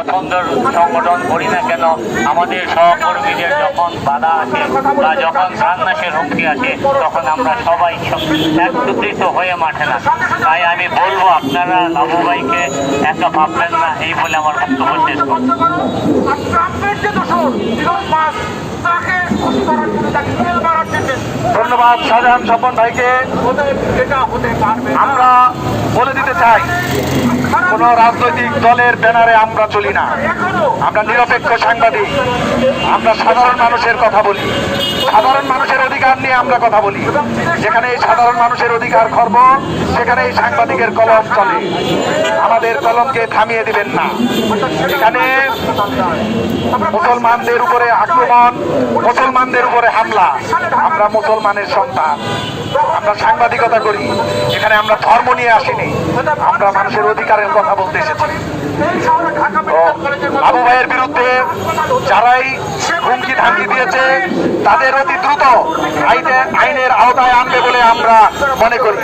সংগঠন করি না কেন, আমাদের সহকর্মীদের যখন বাধা আসে বা যখন প্রাণনাশের হুমকি আসে, তখন আমরা সবাই একত্রিত হয়ে মাঠে না। তাই আমি বলবো, আপনারা লাবু ভাইকে একা ভাববেন না, এই বলে আমার বক্তব্য শেষ করছি। ধন্যবাদ শাহজাহান স্বপন ভাইকে। আমরা বলে দিতে চাই, কোন রাজনৈতিক দলের ব্যানারে আমরা চলি না। আমরা নিরপেক্ষ সাংবাদিক। আমরা সাধারণ মানুষের কথা বলি, সাধারণ মানুষের অধিকার নিয়ে আমরা কথা বলি। যেখানে এই সাধারণ মানুষের অধিকার খর্ব, সেখানে এই সাংবাদিকের কলম চলে। আমাদের কলমকে থামিয়ে দিবেন না। এখানে মুসলমানদের উপরে আক্রমণ, মুসলমানদের উপরে হামলা। আমরা মুসলমানের সন্তান, আমরা সাংবাদিকতা করি। এখানে আমরা ধর্ম নিয়ে আসিনি, আমরা মানুষের অধিকারের কথা বলতে এসেছি। আবু ভাইয়ের বিরুদ্ধে যারাই হুমকি ধামকি দিয়েছে, তাদের অতি দ্রুত আইনের আওতায় আনবে বলে আমরা মনে করি।